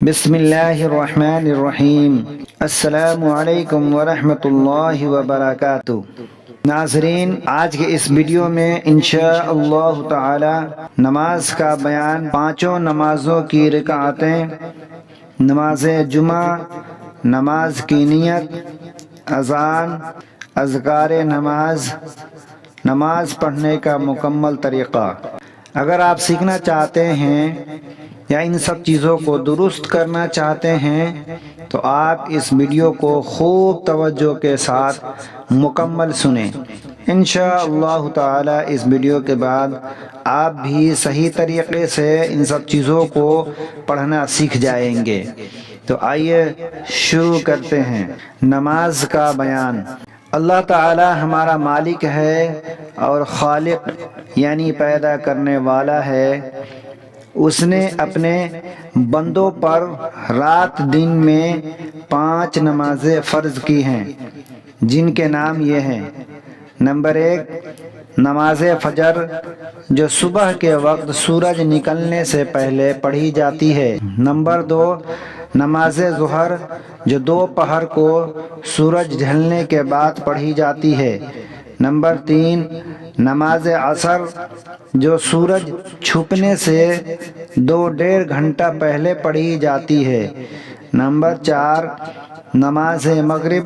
بسم اللہ الرحمن الرحیم۔ السلام علیکم ورحمۃ اللہ وبرکاتہ۔ ناظرین، آج کے اس ویڈیو میں انشاءاللہ تعالی نماز کا بیان، پانچوں نمازوں کی رکعتیں، نماز جمعہ، نماز کی نیت، اذان، اذکار نماز، نماز پڑھنے کا مکمل طریقہ۔ اگر آپ سیکھنا چاہتے ہیں یا ان سب چیزوں کو درست کرنا چاہتے ہیں تو آپ اس ویڈیو کو خوب توجہ کے ساتھ مکمل سنیں۔ انشاءاللہ تعالی اس ویڈیو کے بعد آپ بھی صحیح طریقے سے ان سب چیزوں کو پڑھنا سیکھ جائیں گے۔ تو آئیے شروع کرتے ہیں۔ نماز کا بیان۔ اللہ تعالی ہمارا مالک ہے اور خالق یعنی پیدا کرنے والا ہے۔ اس نے اپنے بندوں پر رات دن میں 5 نمازیں فرض کی ہیں، جن کے نام یہ ہیں۔ نمبر 1، نماز فجر، جو صبح کے وقت سورج نکلنے سے پہلے پڑھی جاتی ہے۔ نمبر 2، نماز ظہر، جو دوپہر کو سورج ڈھلنے کے بعد پڑھی جاتی ہے۔ نمبر 3، نماز عصر، جو سورج چھپنے سے 2.5 گھنٹہ پہلے پڑھی جاتی ہے۔ نمبر 4، نماز مغرب،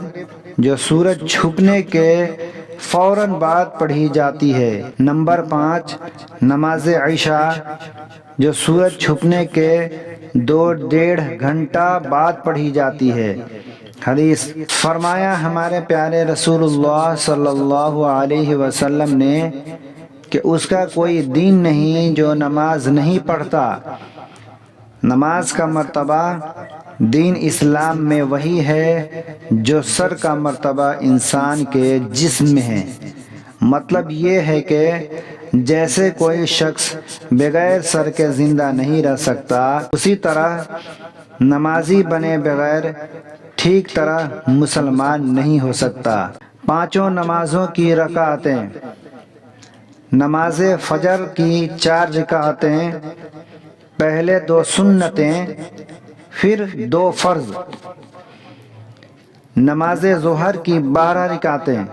جو سورج چھپنے کے فوراً بعد پڑھی جاتی ہے۔ نمبر 5، نماز عشاء، جو سورج چھپنے کے 2.5 گھنٹہ بعد پڑھی جاتی ہے۔ حدیث۔ فرمایا ہمارے پیارے رسول اللہ صلی اللہ علیہ وسلم نے کہ اس کا کوئی دین نہیں جو نماز نہیں پڑھتا۔ نماز کا مرتبہ دین اسلام میں وہی ہے جو سر کا مرتبہ انسان کے جسم میں ہے۔ مطلب یہ ہے کہ جیسے کوئی شخص بغیر سر کے زندہ نہیں رہ سکتا، اسی طرح نمازی بنے بغیر ٹھیک طرح مسلمان نہیں ہو سکتا۔ پانچوں نمازوں کی رکعتیں۔ نماز فجر کی 4 رکعتیں، پہلے 2 سنتیں پھر 2 فرض۔ نماز ظہر کی 12 رکعتیں،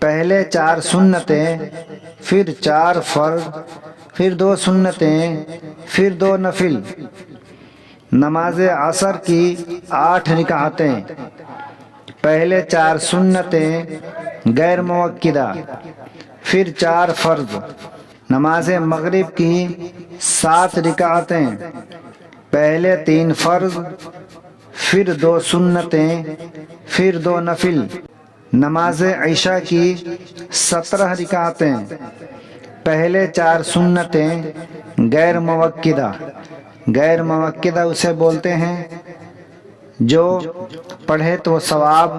پہلے 4 سنتیں پھر 4 فرض پھر 2 سنتیں پھر 2 نفل۔ نماز عصر کی 8 رکعتیں، پہلے 4 سنتیں غیر موقدہ پھر 4 فرض۔ نماز مغرب کی 7 رکعتیں، پہلے 3 فرض پھر 2 سنتیں پھر 2 نفل۔ نماز عشاء کی 17 رکعتیں، پہلے 4 سنتیں غیر موقدہ۔ غیر موقدہ اسے بولتے ہیں جو پڑھے تو ثواب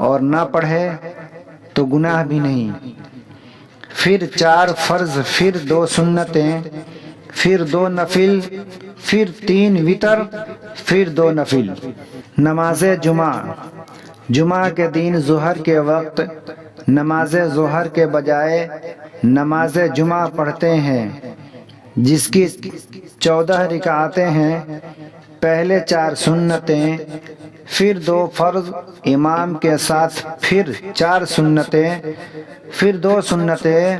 اور نہ پڑھے تو گناہ بھی نہیں۔ پھر 4 فرض پھر 2 سنتیں پھر 2 نفل پھر 3 وتر پھر 2 نفل۔ نماز جمعہ۔ جمعہ کے دن ظہر کے وقت نماز ظہر کے بجائے نماز جمعہ پڑھتے ہیں، جس کی 14 رکعتیں ہیں، پہلے 4 سنتیں پھر 2 فرض امام کے ساتھ پھر 4 سنتیں پھر 2 سنتیں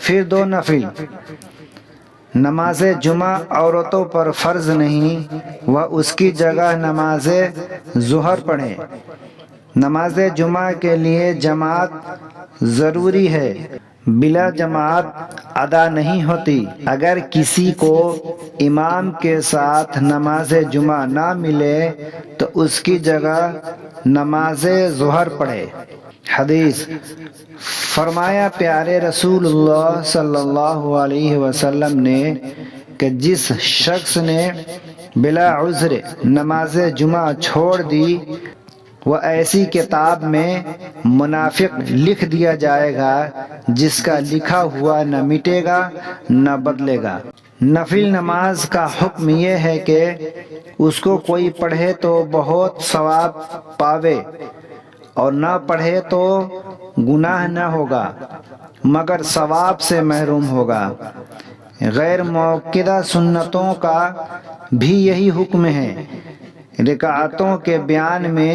پھر 2 نفل۔ نماز جمعہ عورتوں پر فرض نہیں، وہ اس کی جگہ نماز ظہر پڑھیں۔ نماز جمعہ کے لیے جماعت ضروری ہے، بلا جماعت ادا نہیں ہوتی۔ اگر کسی کو امام کے ساتھ نماز جمعہ نہ ملے تو اس کی جگہ نماز ظہر پڑھے۔ حدیث۔ فرمایا پیارے رسول اللہ صلی اللہ علیہ وسلم نے کہ جس شخص نے بلا عذر نماز جمعہ چھوڑ دی، وہ ایسی کتاب میں منافق لکھ دیا جائے گا جس کا لکھا ہوا نہ مٹے گا نہ بدلے گا۔ نفل نماز کا حکم یہ ہے کہ اس کو کوئی پڑھے تو بہت ثواب پاوے اور نہ پڑھے تو گناہ نہ ہوگا مگر ثواب سے محروم ہوگا۔ غیر مؤکدہ سنتوں کا بھی یہی حکم ہے۔ رکعتوں کے بیان میں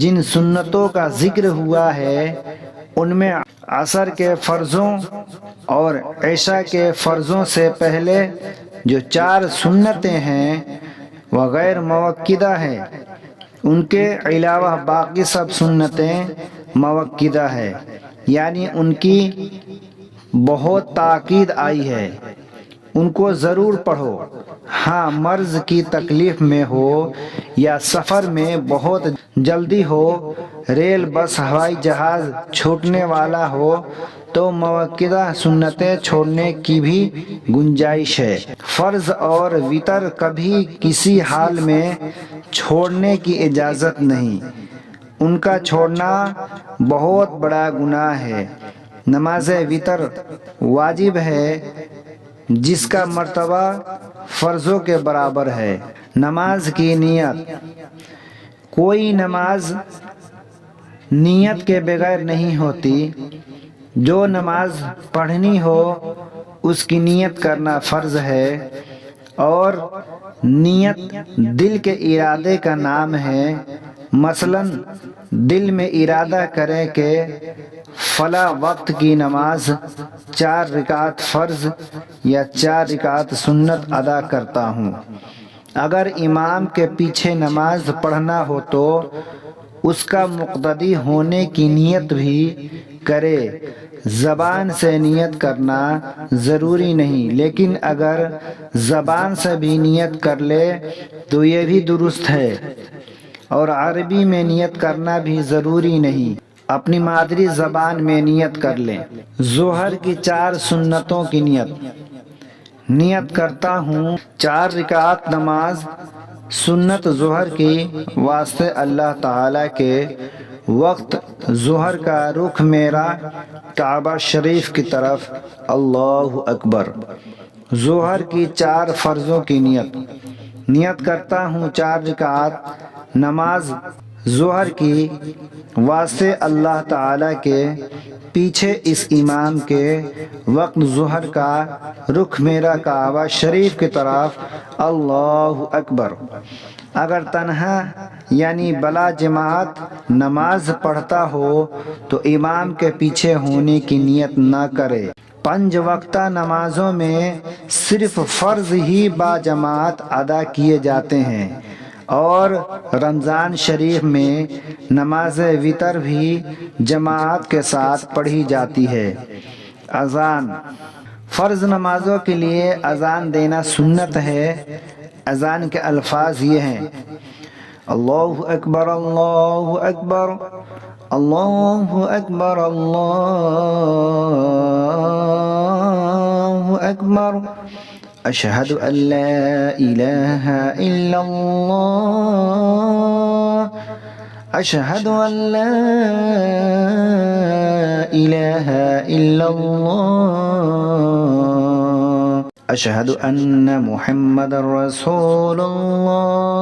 جن سنتوں کا ذکر ہوا ہے ان میں عصر کے فرضوں اور عشاء کے فرضوں سے پہلے جو 4 سنتیں ہیں وہ غیر مؤکدہ ہیں، ان کے علاوہ باقی سب سنتیں مؤکدہ ہے، یعنی ان کی بہت تاکید آئی ہے، ان کو ضرور پڑھو۔ ہاں، مرض کی تکلیف میں ہو یا سفر میں بہت جلدی ہو، ریل بس ہوائی جہاز چھوٹنے والا ہو تو مؤکدہ سنتیں چھوڑنے کی بھی گنجائش ہے۔ فرض اور وتر کبھی کسی حال میں چھوڑنے کی اجازت نہیں، ان کا چھوڑنا بہت بڑا گناہ ہے۔ نماز وتر واجب ہے جس کا مرتبہ فرضوں کے برابر ہے۔ نماز کی نیت، کوئی نماز نیت کے بغیر نہیں ہوتی۔ جو نماز پڑھنی ہو اس کی نیت کرنا فرض ہے، اور نیت دل کے ارادے کا نام ہے۔ مثلاً دل میں ارادہ کریں کہ فلاں وقت کی نماز 4 رکعت فرض یا 4 رکعت سنت ادا کرتا ہوں۔ اگر امام کے پیچھے نماز پڑھنا ہو تو اس کا مقتدی ہونے کی نیت بھی کرے۔ زبان سے نیت کرنا ضروری نہیں، لیکن اگر زبان سے بھی نیت کر لے تو یہ بھی درست ہے، اور عربی میں نیت کرنا بھی ضروری نہیں، اپنی مادری زبان میں نیت کر لیں۔ ظہر کی 4 سنتوں کی نیت کرتا ہوں 4 رکعت نماز سنت ظہر کی واسطے اللہ تعالیٰ کے وقت ظہر کا رخ میرا کعبہ شریف کی طرف، اللہ اکبر۔ ظہر کی 4 فرضوں کی نیت کرتا ہوں 4 رکعت نماز ظہر کی واسطے اللہ تعالیٰ کے پیچھے اس امام کے وقت ظہر کا رخ میرا کعبہ شریف کی طرف، اللہ اکبر۔ اگر تنہا یعنی بلا جماعت نماز پڑھتا ہو تو امام کے پیچھے ہونے کی نیت نہ کرے۔ 5 وقتہ نمازوں میں صرف فرض ہی با جماعت ادا کیے جاتے ہیں، اور رمضان شریف میں نماز وتر بھی جماعت کے ساتھ پڑھی جاتی ہے۔ اذان، فرض نمازوں کے لیے اذان دینا سنت ہے۔ اذان کے الفاظ یہ ہیں: اللہ اکبر اللہ اکبر اللہ اکبر اللہ اکبر، اشہد ان لا الہ الا اللہ، اشہد ان لا الہ الا اللہ، اشہد ان محمد رسول اللہ،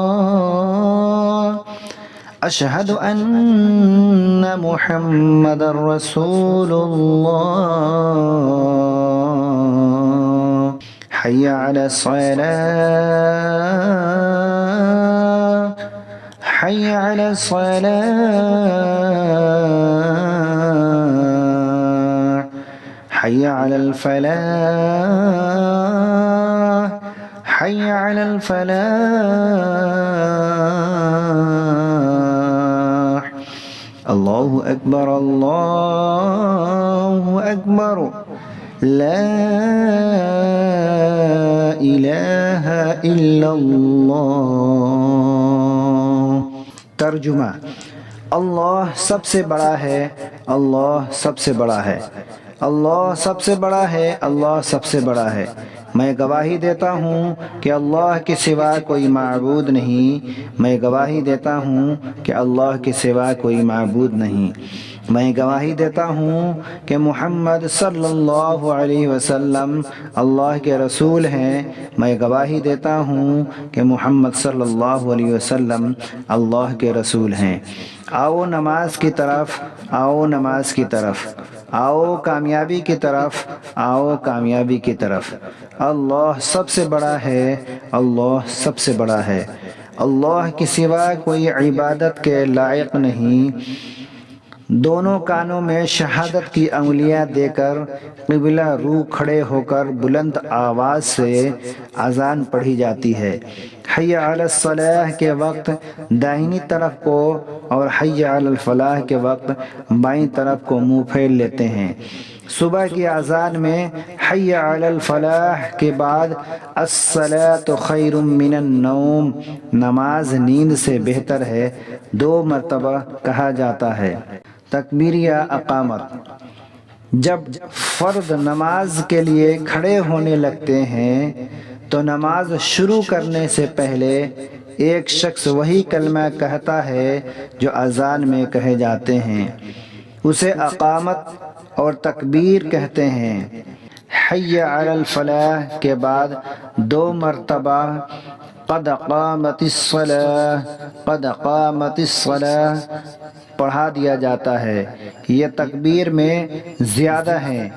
اشہد ان محمد رسول اللہ، حی علی الصلاة، حی علی الصلاة، حی علی الفلاح، حی علی الفلاح، اللہ اکبر اللہ اکبر، لا الہ الا اللہ۔ ترجمہ: اللہ سب سے بڑا ہے، اللہ سب سے بڑا ہے، اللہ سب سے بڑا ہے، اللہ سب سے بڑا ہے۔ میں گواہی دیتا ہوں کہ اللہ کے سوا کوئی معبود نہیں، میں گواہی دیتا ہوں کہ اللہ کے سوا کوئی معبود نہیں، میں گواہی دیتا ہوں کہ محمد صلی اللہ علیہ وسلم اللہ کے رسول ہیں، میں گواہی دیتا ہوں کہ محمد صلی اللہ علیہ وسلم اللہ کے رسول ہیں۔ آؤ نماز کی طرف، آؤ نماز کی طرف، آؤ کامیابی کی طرف، آؤ کامیابی کی طرف۔ اللہ سب سے بڑا ہے، اللہ سب سے بڑا ہے۔ اللہ کے سوا کوئی عبادت کے لائق نہیں۔ دونوں کانوں میں شہادت کی انگلیاں دے کر قبلہ رو کھڑے ہو کر بلند آواز سے اذان پڑھی جاتی ہے۔ حی علی الصلاح کے وقت داہنی طرف کو اور حی علی الفلاح کے وقت بائیں طرف کو منہ پھیر لیتے ہیں۔ صبح کی اذان میں حی علی الفلاح کے بعد الصلاۃ خیر من النوم، نماز نیند سے بہتر ہے، 2 مرتبہ کہا جاتا ہے۔ تکبیر یا اقامت: جب فرد نماز کے لیے کھڑے ہونے لگتے ہیں تو نماز شروع کرنے سے پہلے ایک شخص وہی کلمہ کہتا ہے جو اذان میں کہے جاتے ہیں، اسے اقامت اور تکبیر کہتے ہیں۔ حی علی الفلاح کے بعد 2 مرتبہ قد قامت الصلاۃ، قد قامت الصلاۃ پڑھا دیا جاتا ہے۔ یہ تکبیر میں زیادہ ہیں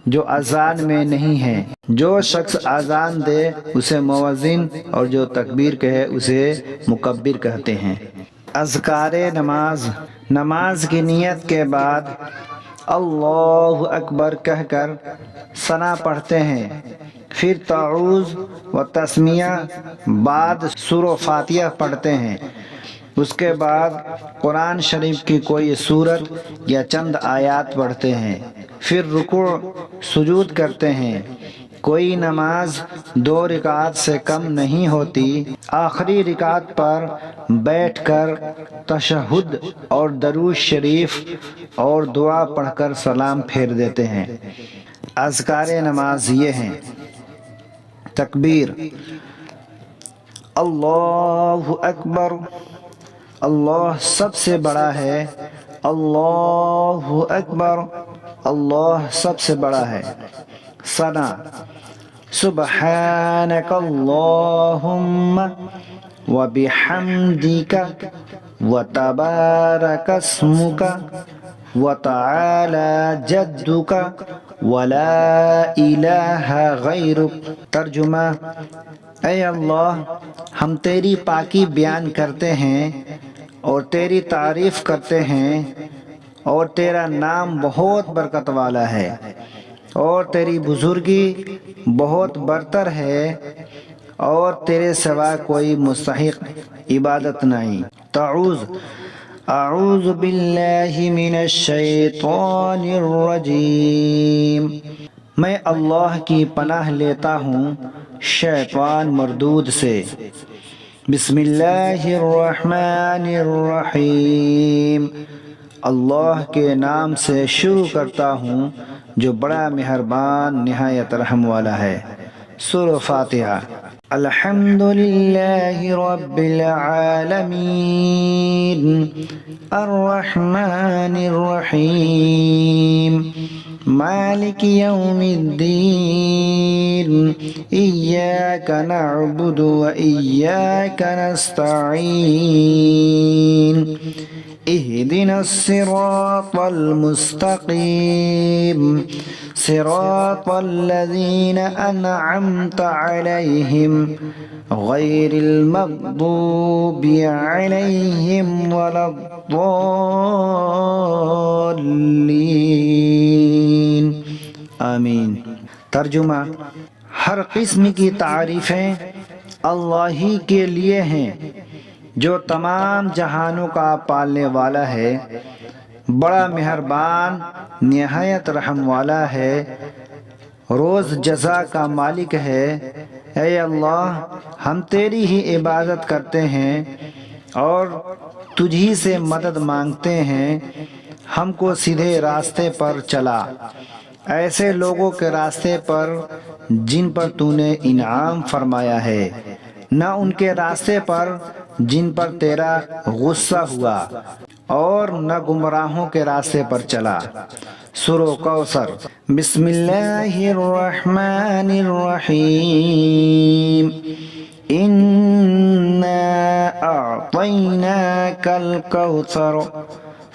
جو اذان میں نہیں ہیں۔ جو شخص اذان دے اسے مؤذن اور جو تکبیر کہے اسے مکبر کہتے ہیں۔ اذکار نماز: نماز کی نیت کے بعد اللہ اکبر کہہ کر ثنا پڑھتے ہیں، پھر تعوذ و تسمیہ، بعد سورہ فاتحہ پڑھتے ہیں۔ اس کے بعد قرآن شریف کی کوئی سورت یا چند آیات پڑھتے ہیں، پھر رکوع سجود کرتے ہیں۔ کوئی نماز 2 رکعت سے کم نہیں ہوتی۔ آخری رکعت پر بیٹھ کر تشہد اور درود شریف اور دعا پڑھ کر سلام پھیر دیتے ہیں۔ اذکار نماز یہ ہیں: تکبیر: اللہ اکبر، اللہ سب سے بڑا ہے، اللہ اکبر، اللہ سب سے بڑا ہے۔ ثنا: سبحانک اللہم وبحمدک وتبارک اسمک وتعالی جدک ولا الہ غیرک۔ ترجمہ: اے اللہ، ہم تیری پاکی بیان کرتے ہیں اور تیری تعریف کرتے ہیں، اور تیرا نام بہت برکت والا ہے، اور تیری بزرگی بہت برتر ہے، اور تیرے سوا کوئی مستحق عبادت نہیں۔ تعوذ: اعوذ باللہ من الشیطان الرجیم، میں اللہ کی پناہ لیتا ہوں شیطان مردود سے۔ بسم اللہ الرحمن الرحیم، اللہ کے نام سے شروع کرتا ہوں جو بڑا مہربان نہایت رحم والا ہے۔ سورہ فاتحہ۔ الحمد للہ رب العالمین، الرحمن الرحیم، مالک یوم الدین، ایاک نعبد و ایاک نستعین، اہدنا الصراط المستقیم، صراط الذین انعمت علیہم غیر المغضوب علیہم ولا الضالین، آمین۔ ترجمہ: ہر قسم کی تعریفیں اللہ ہی کے لیے ہیں جو تمام جہانوں کا پالنے والا ہے، بڑا مہربان نہایت رحم والا ہے، روز جزا کا مالک ہے۔ اے اللہ، ہم تیری ہی عبادت کرتے ہیں اور تجھی سے مدد مانگتے ہیں، ہم کو سیدھے راستے پر چلا، ایسے لوگوں کے راستے پر جن پر تو نے انعام فرمایا ہے، نہ ان کے راستے پر جن پر تیرا غصہ ہوا، اور نہ گمراہوں کے راستے پر چلا۔ سورہ کوثر۔ بسم اللہ الرحمن الرحیم، انا اعطیناک الکوثر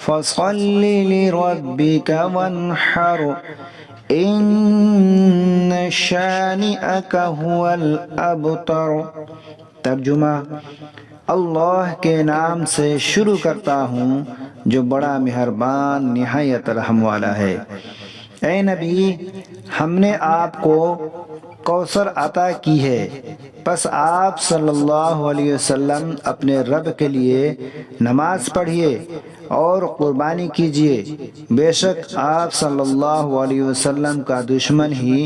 فصل لربك وانحر ان شانئک هو الابتر۔ ترجمہ: اللہ کے نام سے شروع کرتا ہوں جو بڑا مہربان نہایت رحم والا ہے۔ اے نبی، ہم نے آپ کو کوثر عطا کی ہے، پس آپ صلی اللہ علیہ وسلم اپنے رب کے لیے نماز پڑھیے اور قربانی کیجیے، بے شک آپ صلی اللہ علیہ وسلم کا دشمن ہی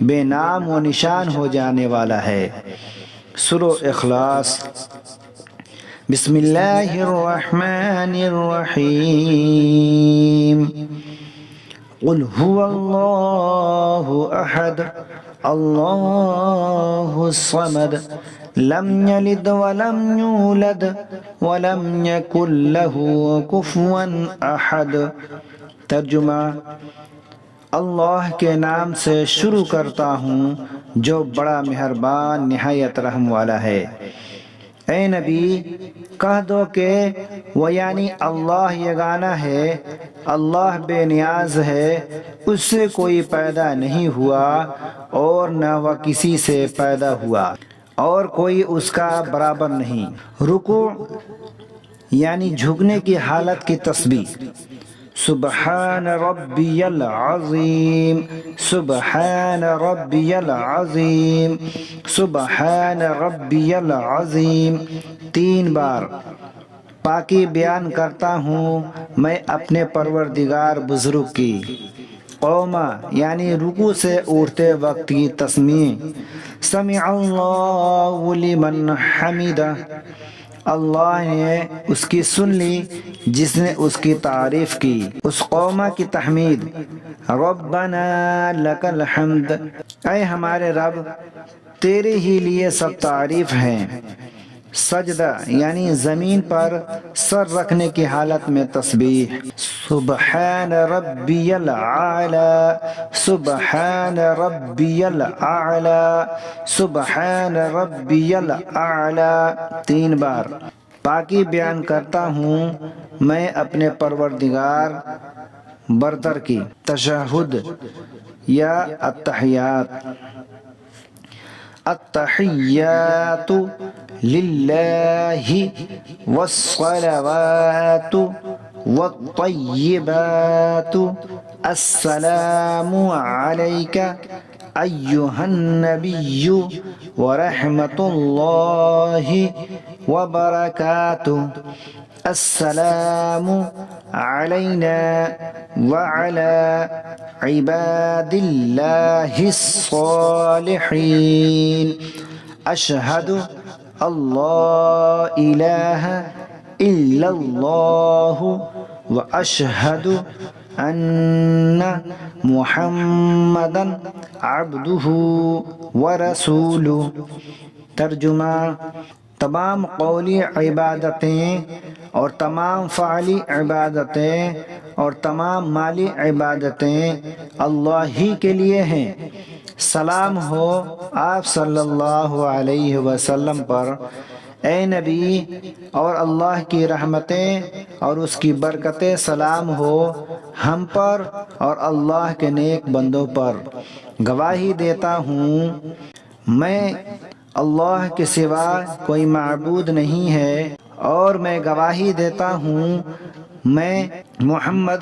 بے نام و نشان ہو جانے والا ہے۔ سورہ اخلاص۔ بسم اللہ الرحمن الرحیم۔ قل هو اللہ احد اللہ الصمد لم یلد ولم یولد ولم یکن له کفوا احد۔ ترجمہ: اللہ کے نام سے شروع کرتا ہوں جو بڑا مہربان نہایت رحم والا ہے۔ اے نبی، کہہ دو کہ وہ یعنی اللہ یگانہ ہے، اللہ بے نیاز ہے، اس سے کوئی پیدا نہیں ہوا اور نہ وہ کسی سے پیدا ہوا، اور کوئی اس کا برابر نہیں۔ رکوع یعنی جھکنے کی حالت کی تسبیح۔ سبحان ربی العظیم، سبحان ربی العظیم، سبحان ربی العظیم 3 بار۔ پاکی بیان کرتا ہوں میں اپنے پروردگار بزرگ کی۔ قوما یعنی رکوع سے اٹھتے وقت کی تسمیع۔ سمع اللہ لمن حمدہ، اللہ نے اس کی سن لی جس نے اس کی تعریف کی، اس قوما کی تحمید۔ ربنا لک الحمد، اے ہمارے رب تیرے ہی لیے سب تعریف ہیں۔ سجدہ یعنی زمین پر سر رکھنے کی حالت میں تسبیح۔ سبحان ربی الاعلی، سبحان ربی الاعلی، سبحان ربی الاعلی 3 بار۔ پاکی بیان کرتا ہوں میں اپنے پروردگار برتر کی۔ تشہد یا التحیات۔ التحیات للہ والصلوات والطیبات السلام علیک ایہا النبی ورحمۃ اللہ وبرکاتہ۔ السلام علینا وعلی عباد اللہ الصالحین۔ اشہد اللہ الہ الا اللہ واشہد ان محمدا عبدہ ورسولہ۔ ترجمہ: تمام قولی عبادتیں اور تمام فعلی عبادتیں اور تمام مالی عبادتیں اللہ ہی کے لیے ہیں۔ سلام ہو آپ صلی اللہ علیہ وسلم پر، اے نبی، اور اللہ کی رحمتیں اور اس کی برکتیں سلام ہو ہم پر اور اللہ کے نیک بندوں پر۔ گواہی دیتا ہوں میں اللہ کے سوا کوئی معبود نہیں ہے، اور میں گواہی دیتا ہوں میں محمد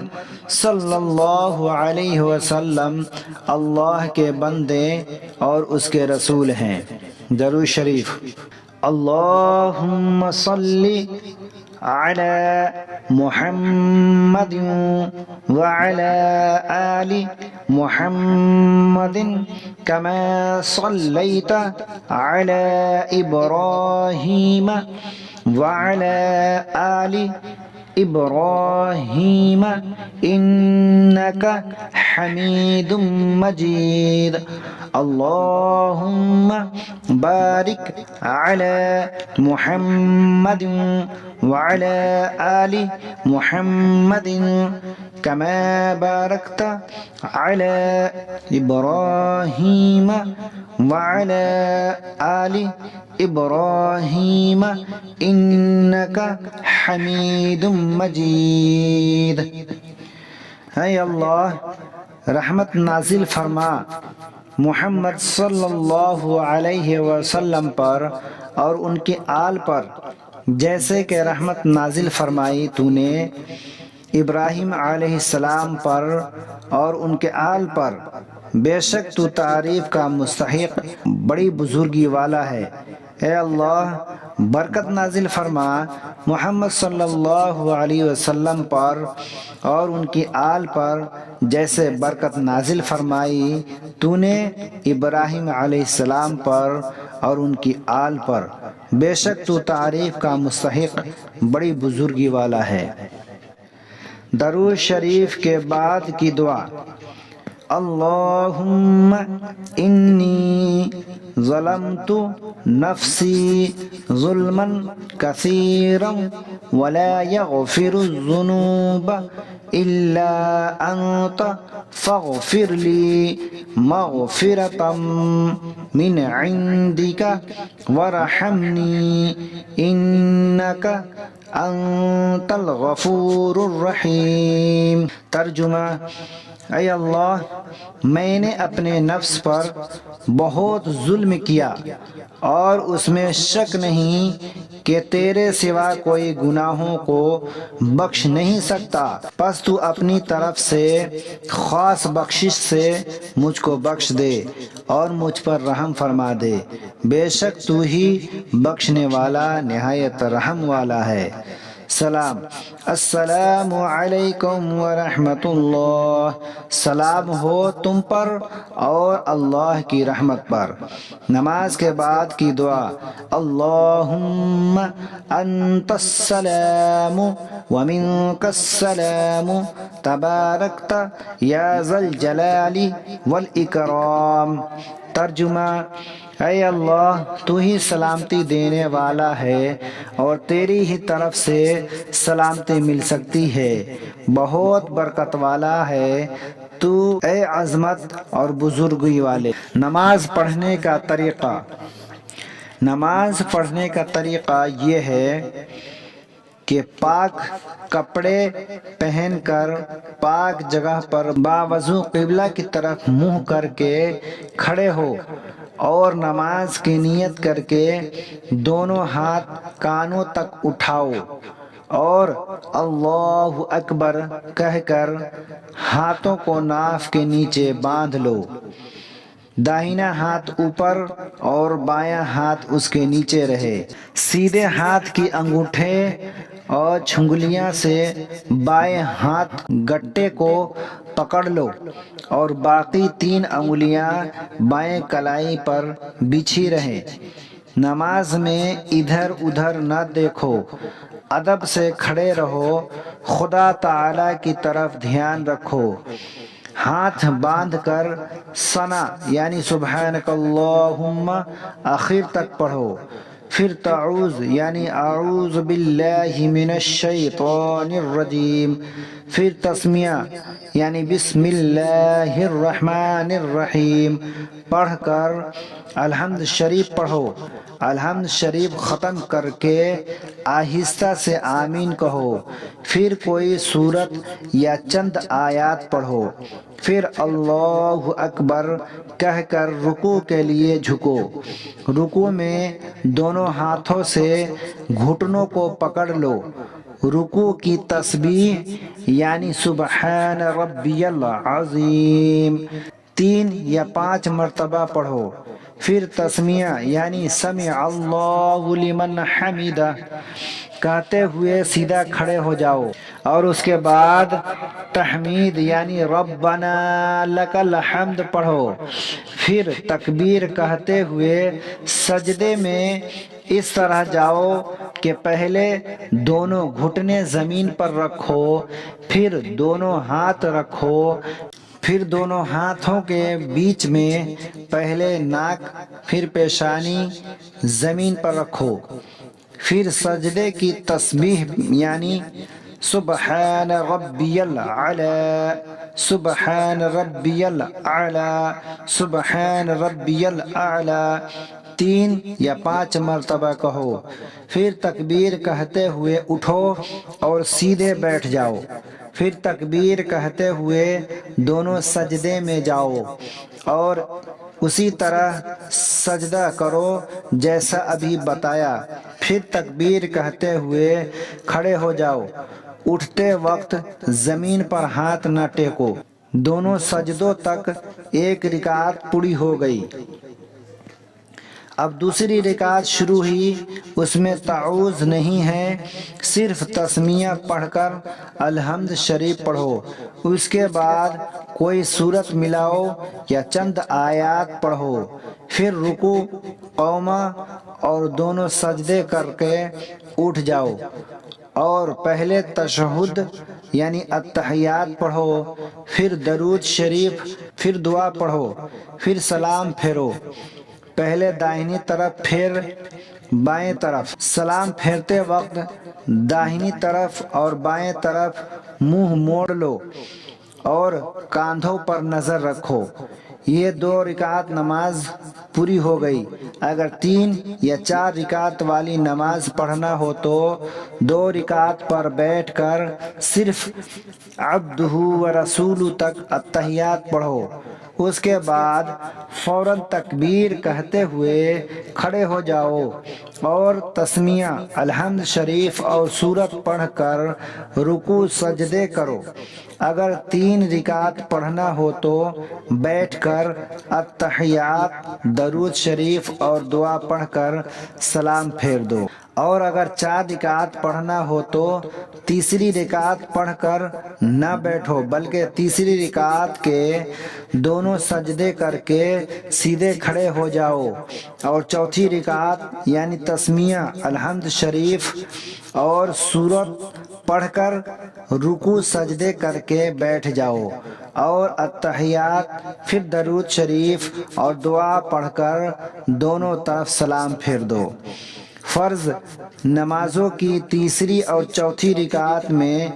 صلی اللہ علیہ وسلم اللہ کے بندے اور اس کے رسول ہیں۔ درود شریف۔ اللہم صلی علی محمد وعلی آل محمد کما صلیت علی ابراہیم وعلی آل ابراہیم انک حمید مجید۔ اللہم بارک علی محمد وعلی آل محمد کما بارکت علی ابراہیم وعلی آل إبراهيم إنك حميد مجيد۔ اے اللہ رحمت نازل فرما محمد صلی اللہ علیہ وسلم پر اور ان کے آل پر، جیسے کہ رحمت نازل فرمائی تو نے ابراہیم علیہ السلام پر اور ان کے آل پر۔ بے شک تو تعریف کا مستحق بڑی بزرگی والا ہے۔ اے اللہ برکت نازل فرما محمد صلی اللہ علیہ وسلم پر اور ان کی آل پر، جیسے برکت نازل فرمائی تو نے ابراہیم علیہ السلام پر اور ان کی آل پر۔ بے شک تو تعریف کا مستحق بڑی بزرگی والا ہے۔ درود شریف کے بعد کی دعا: اللہم انی ظلمت نفسی ظلما کثیرا ولا یغفر الذنوب الا انت فاغفر لی مغفرة من عندک ورحمنی انک انت الغفور الرحیم۔ ترجمہ: اے اللہ میں نے اپنے نفس پر بہت ظلم کیا اور اس میں شک نہیں کہ تیرے سوا کوئی گناہوں کو بخش نہیں سکتا، پس تو اپنی طرف سے خاص بخشش سے مجھ کو بخش دے اور مجھ پر رحم فرما دے۔ بے شک تو ہی بخشنے والا نہایت رحم والا ہے۔ سلام: السلام علیکم ورحمۃ اللہ۔ سلام ہو تم پر اور اللہ کی رحمت پر۔ نماز کے بعد کی دعا: اللہم انت السلام ومنک السلام تبارکت یا ذا الجلال والاکرام۔ ترجمہ: اے اللہ تو ہی سلامتی دینے والا ہے اور تیری ہی طرف سے سلامتی مل سکتی ہے، بہت برکت والا ہے تو اے عظمت اور بزرگی والے۔ نماز پڑھنے کا طریقہ: نماز پڑھنے کا طریقہ یہ ہے کہ پاک کپڑے پہن کر پاک جگہ پر باوضو قبلہ کی طرف منہ کر کے کھڑے ہو اور نماز کی نیت کر کے دونوں ہاتھ کانوں تک اٹھاؤ اور اللہ اکبر کہہ کر ہاتھوں کو ناف کے نیچے باندھ لو۔ داہنا ہاتھ اوپر اور بایاں ہاتھ اس کے نیچے رہے۔ سیدھے ہاتھ کی انگوٹھے اور چھنگلیاں سے بائیں ہاتھ گٹے کو پکڑ لو اور باقی 3 انگلیاں بائیں کلائی پر بچھی رہیں۔ نماز میں ادھر ادھر نہ دیکھو، ادب سے کھڑے رہو، خدا تعالی کی طرف دھیان رکھو۔ ہاتھ باندھ کر ثنا یعنی سبحانک اللہم آخر تک پڑھو، پھر تعوذ یعنی اعوذ باللہ من الشیطان الرجیم، پھر تسمیہ یعنی بسم اللہ الرحمن الرحیم پڑھ کر الحمد شریف پڑھو۔ الحمد شریف ختم کر کے آہستہ سے آمین کہو، پھر کوئی سورت یا چند آیات پڑھو، پھر اللہ اکبر کہہ کر رکوع کے لیے جھکو۔ رکوع میں دونوں ہاتھوں سے گھٹنوں کو پکڑ لو۔ رکوع کی تسبیح یعنی سبحان ربی العظیم 3 یا 5 مرتبہ پڑھو، پھر تسمیہ یعنی سمع اللہ لمن حمدہ کہتے ہوئے سیدھا کھڑے ہو جاؤ، اور اس کے بعد تحمید یعنی ربنا لک الحمد پڑھو، پھر تکبیر کہتے ہوئے سجدے میں اس طرح جاؤ کہ پہلے دونوں گھٹنے زمین پر رکھو، پھر دونوں ہاتھ رکھو، پھر دونوں ہاتھوں کے بیچ میں پہلے ناک پھر پیشانی زمین پر رکھو، پھر سجدے کی تسبیح یعنی سبحان ربی الاعلی سبحان ربی الاعلی سبحان ربی الاعلی 3 یا 5 مرتبہ کہو، پھر تکبیر کہتے ہوئے اٹھو اور سیدھے بیٹھ جاؤ، پھر تکبیر کہتے ہوئے دونوں سجدے میں جاؤ اور اسی طرح سجدہ کرو جیسا ابھی بتایا، پھر تکبیر کہتے ہوئے کھڑے ہو جاؤ، اٹھتے وقت زمین پر ہاتھ نہ ٹیکو۔ دونوں سجدوں تک ایک رکعت پوری ہو گئی۔ اب دوسری رکعت شروع ہوئی، اس میں تعوذ نہیں ہے، صرف تسمیہ پڑھ کر الحمد شریف پڑھو، اس کے بعد کوئی سورت ملاؤ یا چند آیات پڑھو، پھر رکوع، قومہ اور دونوں سجدے کر کے اٹھ جاؤ اور پہلے تشہد یعنی التحیات پڑھو، پھر درود شریف، پھر دعا پڑھو، پھر سلام پھیرو، پہلے داہنی طرف پھر بائیں طرف۔ سلام پھیرتے وقت داہنی طرف اور بائیں طرف منہ موڑ لو اور کاندھوں پر نظر رکھو۔ یہ 2 رکعت نماز پوری ہو گئی۔ اگر 3 یا 4 رکعت والی نماز پڑھنا ہو تو 2 رکعت پر بیٹھ کر صرف عبدہ و رسولہ تک التحیات پڑھو، اس کے بعد فوراً تکبیر کہتے ہوئے کھڑے ہو جاؤ اور تسمیہ الحمد شریف اور سورت پڑھ کر رکوع سجدے کرو۔ اگر 3 رکعت پڑھنا ہو تو بیٹھ کر التحیات، درود شریف اور دعا پڑھ کر سلام پھیر دو، اور اگر 4 رکعت پڑھنا ہو تو تیسری رکعت پڑھ کر نہ بیٹھو بلکہ تیسری رکعت کے دونوں سجدے کر کے سیدھے کھڑے ہو جاؤ اور چوتھی رکعت یعنی تسمیہ الحمد شریف اور سورت پڑھ کر رکوع سجدے کر کے بیٹھ جاؤ اور التحیات، پھر درود شریف اور دعا پڑھ کر دونوں طرف سلام پھیر دو۔ فرض نمازوں کی تیسری اور چوتھی رکعت میں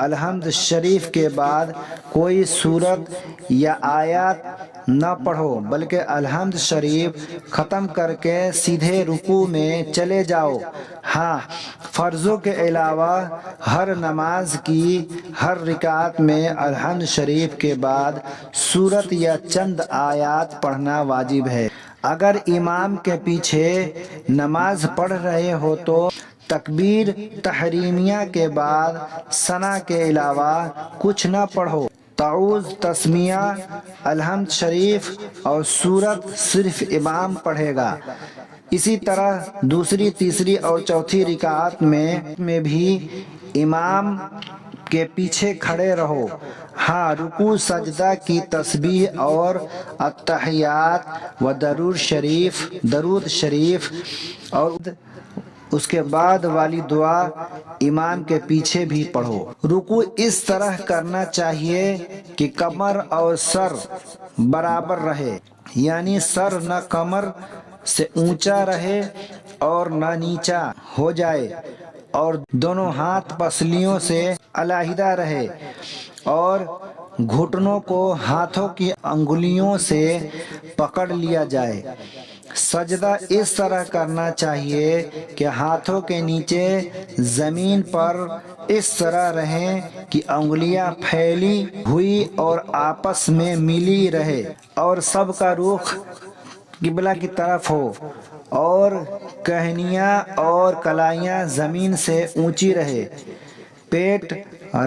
الحمد شریف کے بعد کوئی سورت یا آیات نہ پڑھو بلکہ الحمد شریف ختم کر کے سیدھے رکوع میں چلے جاؤ۔ ہاں، فرضوں کے علاوہ ہر نماز کی ہر رکعت میں الحمد شریف کے بعد سورت یا چند آیات پڑھنا واجب ہے۔ اگر امام کے پیچھے نماز پڑھ رہے ہو تو تکبیر تحریمیہ کے بعد ثنا کے علاوہ کچھ نہ پڑھو۔ تعوذ، تسمیہ، الحمد شریف اور سورت صرف امام پڑھے گا۔ اسی طرح دوسری، تیسری اور چوتھی رکعت میں بھی امام کے پیچھے کھڑے رہو۔ ہاں، رکوع سجدہ کی تسبیح اور التحیات و درود شریف اور اس کے بعد والی دعا امام کے پیچھے بھی پڑھو۔ رکوع اس طرح کرنا چاہیے کہ کمر اور سر برابر رہے، یعنی سر نہ کمر سے اونچا رہے اور نہ نیچا ہو جائے، اور دونوں ہاتھ پسلیوں سے علیحدہ رہے اور گھٹنوں کو ہاتھوں کی انگلیوں سے پکڑ لیا جائے۔ سجدہ اس طرح کرنا چاہیے کہ ہاتھوں کے نیچے زمین پر اس طرح رہیں کہ انگلیاں پھیلی ہوئی اور آپس میں ملی رہے اور سب کا رخ قبلہ کی طرف ہو، اور کہنیاں اور کلائیاں زمین سے اونچی رہے، پیٹ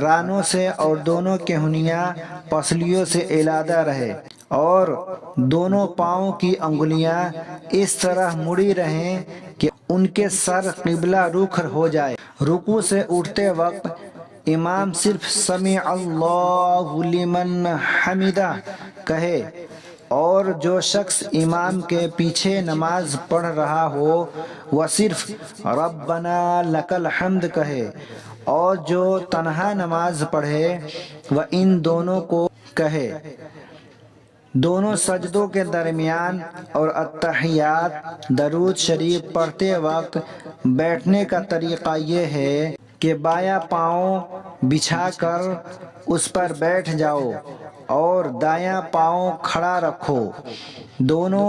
رانوں سے اور دونوں کہنیاں پسلیوں سے علیحدہ رہے، اور دونوں پاؤں کی انگلیاں اس طرح مڑی رہیں کہ ان کے سر قبلہ رخ ہو جائے۔ رکوع سے اٹھتے وقت امام صرف سمع اللہ لمن حمدہ کہے، اور جو شخص امام کے پیچھے نماز پڑھ رہا ہو وہ صرف ربنا لک الحمد کہے، اور جو تنہا نماز پڑھے وہ ان دونوں کو کہے۔ دونوں سجدوں کے درمیان اور التحیات، درود شریف پڑھتے وقت بیٹھنے کا طریقہ یہ ہے کہ بایاں پاؤں بچھا کر اس پر بیٹھ جاؤ اور دایاں پاؤں کھڑا رکھو۔ دونوں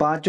5